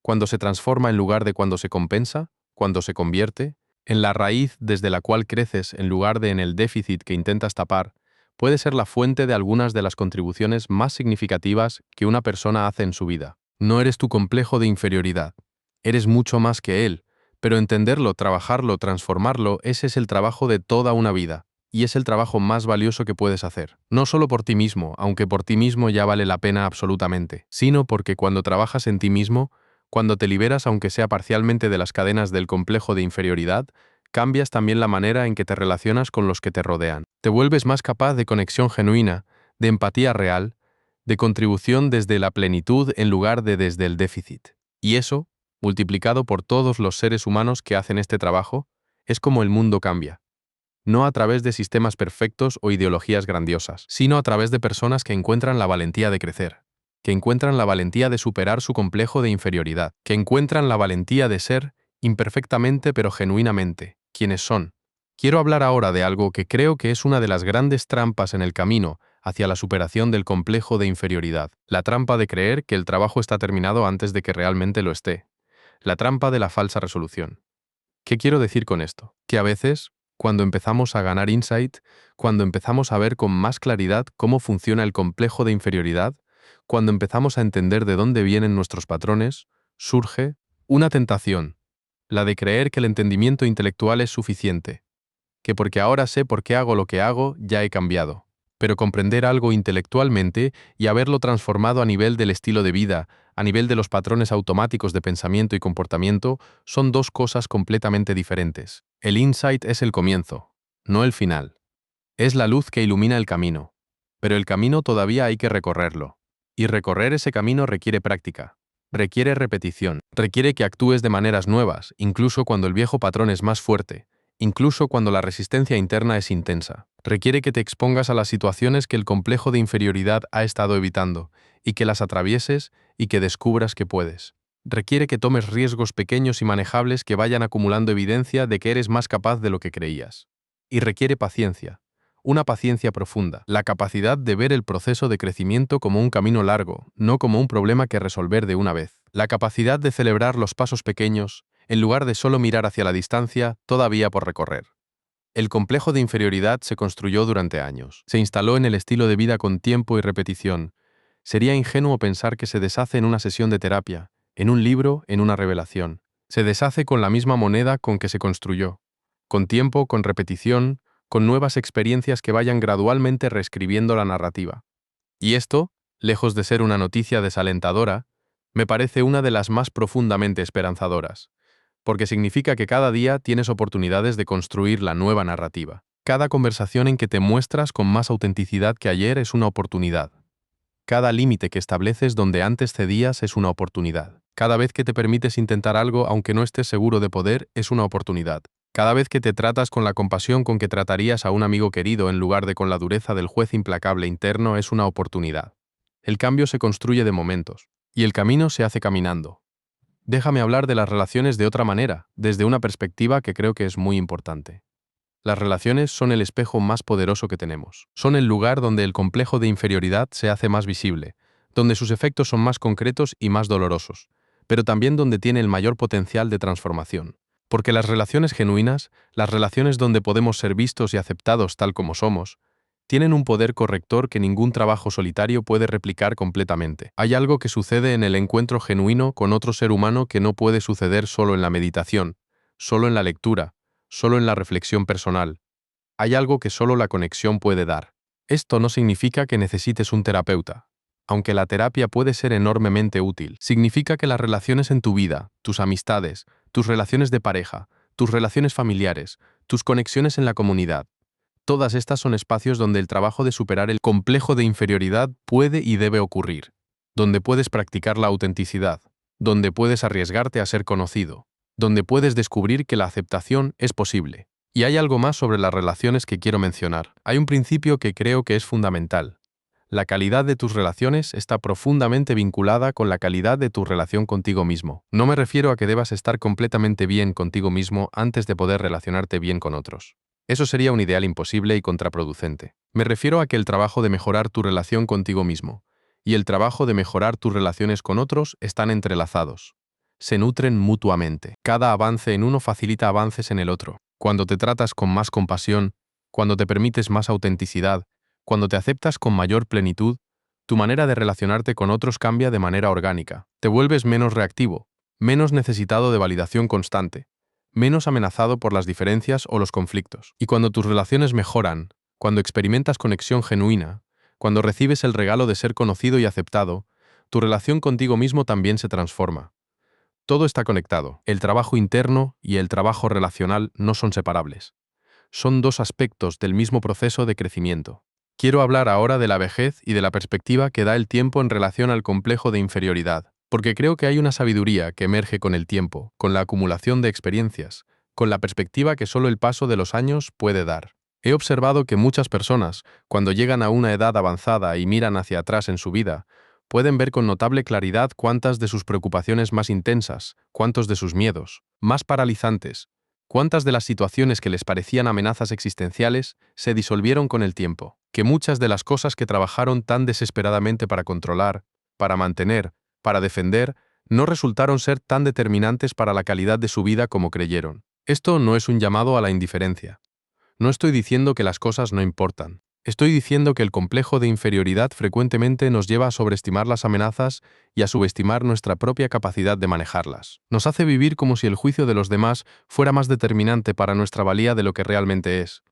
cuando se transforma en lugar de cuando se compensa, cuando se convierte, en la raíz desde la cual creces en lugar de en el déficit que intentas tapar, puede ser la fuente de algunas de las contribuciones más significativas que una persona hace en su vida. No eres tu complejo de inferioridad. Eres mucho más que él, pero entenderlo, trabajarlo, transformarlo, ese es el trabajo de toda una vida, y es el trabajo más valioso que puedes hacer. No solo por ti mismo, aunque por ti mismo ya vale la pena absolutamente, sino porque cuando trabajas en ti mismo, cuando te liberas aunque sea parcialmente de las cadenas del complejo de inferioridad, cambias también la manera en que te relacionas con los que te rodean. Te vuelves más capaz de conexión genuina, de empatía real, de contribución desde la plenitud en lugar de desde el déficit. Y eso, multiplicado por todos los seres humanos que hacen este trabajo, es como el mundo cambia. No a través de sistemas perfectos o ideologías grandiosas, sino a través de personas que encuentran la valentía de crecer, que encuentran la valentía de superar su complejo de inferioridad, que encuentran la valentía de ser, imperfectamente pero genuinamente, quienes son. Quiero hablar ahora de algo que creo que es una de las grandes trampas en el camino hacia la superación del complejo de inferioridad, la trampa de creer que el trabajo está terminado antes de que realmente lo esté, la trampa de la falsa resolución. ¿Qué quiero decir con esto? Que a veces, cuando empezamos a ganar insight, cuando empezamos a ver con más claridad cómo funciona el complejo de inferioridad, cuando empezamos a entender de dónde vienen nuestros patrones, surge una tentación, la de creer que el entendimiento intelectual es suficiente, que porque ahora sé por qué hago lo que hago, ya he cambiado. Pero comprender algo intelectualmente y haberlo transformado a nivel del estilo de vida, a nivel de los patrones automáticos de pensamiento y comportamiento, son dos cosas completamente diferentes. El insight es el comienzo, no el final. Es la luz que ilumina el camino. Pero el camino todavía hay que recorrerlo. Y recorrer ese camino requiere práctica. Requiere repetición. Requiere que actúes de maneras nuevas, incluso cuando el viejo patrón es más fuerte, incluso cuando la resistencia interna es intensa. Requiere que te expongas a las situaciones que el complejo de inferioridad ha estado evitando, y que las atravieses y que descubras que puedes. Requiere que tomes riesgos pequeños y manejables que vayan acumulando evidencia de que eres más capaz de lo que creías. Y requiere paciencia. Una paciencia profunda, la capacidad de ver el proceso de crecimiento como un camino largo, no como un problema que resolver de una vez. La capacidad de celebrar los pasos pequeños, en lugar de solo mirar hacia la distancia todavía por recorrer. El complejo de inferioridad se construyó durante años. Se instaló en el estilo de vida con tiempo y repetición. Sería ingenuo pensar que se deshace en una sesión de terapia, en un libro, en una revelación. Se deshace con la misma moneda con que se construyó. Con tiempo, con repetición, con nuevas experiencias que vayan gradualmente reescribiendo la narrativa. Y esto, lejos de ser una noticia desalentadora, me parece una de las más profundamente esperanzadoras, porque significa que cada día tienes oportunidades de construir la nueva narrativa. Cada conversación en que te muestras con más autenticidad que ayer es una oportunidad. Cada límite que estableces donde antes cedías es una oportunidad. Cada vez que te permites intentar algo aunque no estés seguro de poder es una oportunidad. Cada vez que te tratas con la compasión con que tratarías a un amigo querido en lugar de con la dureza del juez implacable interno es una oportunidad. El cambio se construye de momentos, y el camino se hace caminando. Déjame hablar de las relaciones de otra manera, desde una perspectiva que creo que es muy importante. Las relaciones son el espejo más poderoso que tenemos. Son el lugar donde el complejo de inferioridad se hace más visible, donde sus efectos son más concretos y más dolorosos, pero también donde tiene el mayor potencial de transformación. Porque las relaciones genuinas, las relaciones donde podemos ser vistos y aceptados tal como somos, tienen un poder corrector que ningún trabajo solitario puede replicar completamente. Hay algo que sucede en el encuentro genuino con otro ser humano que no puede suceder solo en la meditación, solo en la lectura, solo en la reflexión personal. Hay algo que solo la conexión puede dar. Esto no significa que necesites un terapeuta. Aunque la terapia puede ser enormemente útil, significa que las relaciones en tu vida, tus amistades, tus relaciones de pareja, tus relaciones familiares, tus conexiones en la comunidad, todas estas son espacios donde el trabajo de superar el complejo de inferioridad puede y debe ocurrir, donde puedes practicar la autenticidad, donde puedes arriesgarte a ser conocido, donde puedes descubrir que la aceptación es posible. Y hay algo más sobre las relaciones que quiero mencionar. Hay un principio que creo que es fundamental. La calidad de tus relaciones está profundamente vinculada con la calidad de tu relación contigo mismo. No me refiero a que debas estar completamente bien contigo mismo antes de poder relacionarte bien con otros. Eso sería un ideal imposible y contraproducente. Me refiero a que el trabajo de mejorar tu relación contigo mismo y el trabajo de mejorar tus relaciones con otros están entrelazados. Se nutren mutuamente. Cada avance en uno facilita avances en el otro. Cuando te tratas con más compasión, cuando te permites más autenticidad, cuando te aceptas con mayor plenitud, tu manera de relacionarte con otros cambia de manera orgánica. Te vuelves menos reactivo, menos necesitado de validación constante, menos amenazado por las diferencias o los conflictos. Y cuando tus relaciones mejoran, cuando experimentas conexión genuina, cuando recibes el regalo de ser conocido y aceptado, tu relación contigo mismo también se transforma. Todo está conectado. El trabajo interno y el trabajo relacional no son separables. Son dos aspectos del mismo proceso de crecimiento. Quiero hablar ahora de la vejez y de la perspectiva que da el tiempo en relación al complejo de inferioridad, porque creo que hay una sabiduría que emerge con el tiempo, con la acumulación de experiencias, con la perspectiva que solo el paso de los años puede dar. He observado que muchas personas, cuando llegan a una edad avanzada y miran hacia atrás en su vida, pueden ver con notable claridad cuántas de sus preocupaciones más intensas, cuántos de sus miedos, más paralizantes, cuántas de las situaciones que les parecían amenazas existenciales se disolvieron con el tiempo, que muchas de las cosas que trabajaron tan desesperadamente para controlar, para mantener, para defender, no resultaron ser tan determinantes para la calidad de su vida como creyeron. Esto no es un llamado a la indiferencia. No estoy diciendo que las cosas no importan. Estoy diciendo que el complejo de inferioridad frecuentemente nos lleva a sobreestimar las amenazas y a subestimar nuestra propia capacidad de manejarlas. Nos hace vivir como si el juicio de los demás fuera más determinante para nuestra valía de lo que realmente es.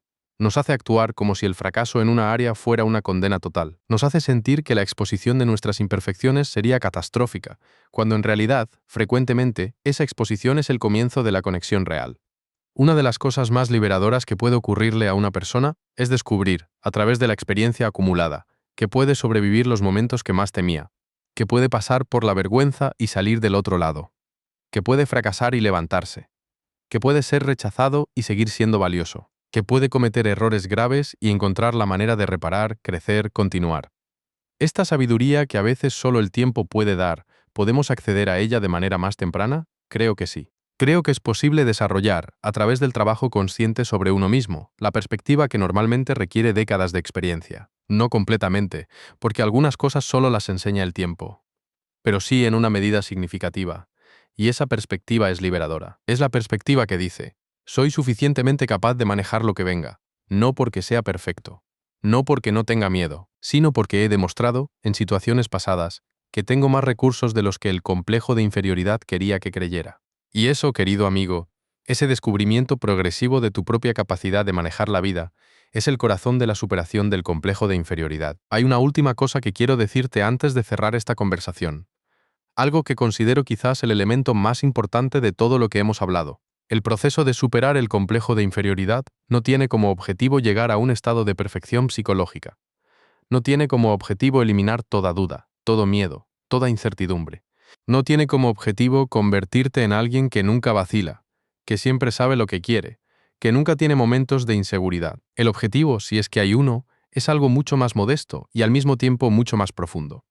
Nos hace actuar como si el fracaso en una área fuera una condena total. Nos hace sentir que la exposición de nuestras imperfecciones sería catastrófica, cuando en realidad, frecuentemente, esa exposición es el comienzo de la conexión real. Una de las cosas más liberadoras que puede ocurrirle a una persona es descubrir, a través de la experiencia acumulada, que puede sobrevivir los momentos que más temía, que puede pasar por la vergüenza y salir del otro lado, que puede fracasar y levantarse, que puede ser rechazado y seguir siendo valioso, que puede cometer errores graves y encontrar la manera de reparar, crecer, continuar. Esta sabiduría que a veces solo el tiempo puede dar, ¿podemos acceder a ella de manera más temprana? Creo que sí. Creo que es posible desarrollar, a través del trabajo consciente sobre uno mismo, la perspectiva que normalmente requiere décadas de experiencia. No completamente, porque algunas cosas solo las enseña el tiempo, pero sí en una medida significativa. Y esa perspectiva es liberadora. Es la perspectiva que dice, soy suficientemente capaz de manejar lo que venga, no porque sea perfecto, no porque no tenga miedo, sino porque he demostrado, en situaciones pasadas, que tengo más recursos de los que el complejo de inferioridad quería que creyera. Y eso, querido amigo, ese descubrimiento progresivo de tu propia capacidad de manejar la vida, es el corazón de la superación del complejo de inferioridad. Hay una última cosa que quiero decirte antes de cerrar esta conversación. Algo que considero quizás el elemento más importante de todo lo que hemos hablado. El proceso de superar el complejo de inferioridad no tiene como objetivo llegar a un estado de perfección psicológica. No tiene como objetivo eliminar toda duda, todo miedo, toda incertidumbre. No tiene como objetivo convertirte en alguien que nunca vacila, que siempre sabe lo que quiere, que nunca tiene momentos de inseguridad. El objetivo, si es que hay uno, es algo mucho más modesto y al mismo tiempo mucho más profundo.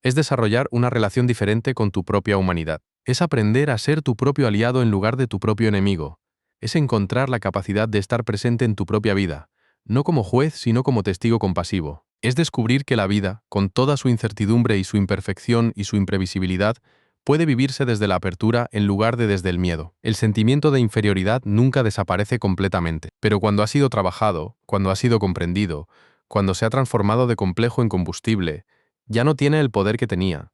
Es desarrollar una relación diferente con tu propia humanidad. Es aprender a ser tu propio aliado en lugar de tu propio enemigo. Es encontrar la capacidad de estar presente en tu propia vida, no como juez, sino como testigo compasivo. Es descubrir que la vida, con toda su incertidumbre y su imperfección y su imprevisibilidad, puede vivirse desde la apertura en lugar de desde el miedo. El sentimiento de inferioridad nunca desaparece completamente, pero cuando ha sido trabajado, cuando ha sido comprendido, cuando se ha transformado de complejo en combustible, ya no tiene el poder que tenía.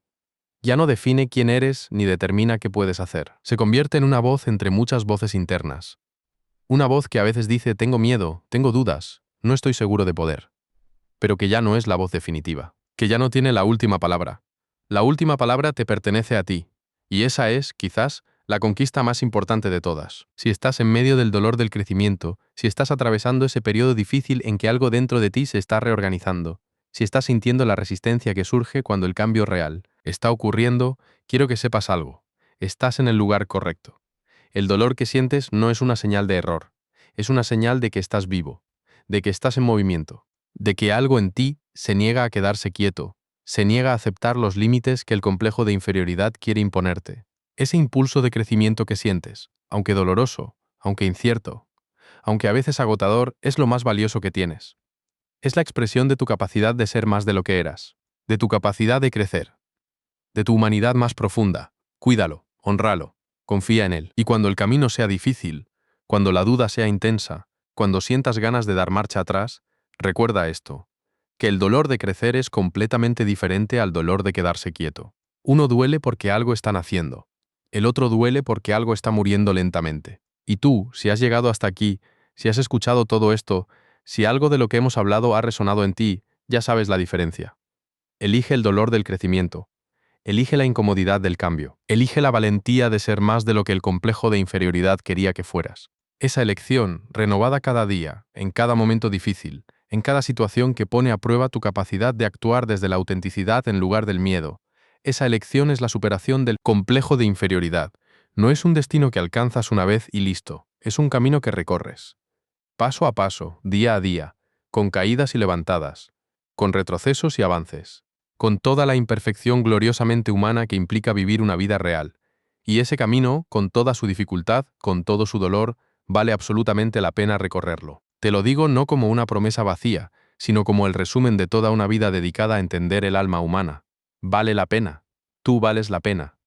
Ya no define quién eres ni determina qué puedes hacer. Se convierte en una voz entre muchas voces internas. Una voz que a veces dice tengo miedo, tengo dudas, no estoy seguro de poder, pero que ya no es la voz definitiva, que ya no tiene la última palabra. La última palabra te pertenece a ti, y esa es, quizás, la conquista más importante de todas. Si estás en medio del dolor del crecimiento, si estás atravesando ese periodo difícil en que algo dentro de ti se está reorganizando, si estás sintiendo la resistencia que surge cuando el cambio real está ocurriendo, quiero que sepas algo. Estás en el lugar correcto. El dolor que sientes no es una señal de error, es una señal de que estás vivo, de que estás en movimiento, de que algo en ti se niega a quedarse quieto, se niega a aceptar los límites que el complejo de inferioridad quiere imponerte. Ese impulso de crecimiento que sientes, aunque doloroso, aunque incierto, aunque a veces agotador, es lo más valioso que tienes. Es la expresión de tu capacidad de ser más de lo que eras, de tu capacidad de crecer, de tu humanidad más profunda. Cuídalo, honralo, confía en él. Y cuando el camino sea difícil, cuando la duda sea intensa, cuando sientas ganas de dar marcha atrás, recuerda esto, que el dolor de crecer es completamente diferente al dolor de quedarse quieto. Uno duele porque algo está naciendo, el otro duele porque algo está muriendo lentamente. Y tú, si has llegado hasta aquí, si has escuchado todo esto, si algo de lo que hemos hablado ha resonado en ti, ya sabes la diferencia. Elige el dolor del crecimiento. Elige la incomodidad del cambio. Elige la valentía de ser más de lo que el complejo de inferioridad quería que fueras. Esa elección, renovada cada día, en cada momento difícil, en cada situación que pone a prueba tu capacidad de actuar desde la autenticidad en lugar del miedo, esa elección es la superación del complejo de inferioridad. No es un destino que alcanzas una vez y listo, es un camino que recorres. Paso a paso, día a día, con caídas y levantadas, con retrocesos y avances, con toda la imperfección gloriosamente humana que implica vivir una vida real. Y ese camino, con toda su dificultad, con todo su dolor, vale absolutamente la pena recorrerlo. Te lo digo no como una promesa vacía, sino como el resumen de toda una vida dedicada a entender el alma humana. Vale la pena. Tú vales la pena.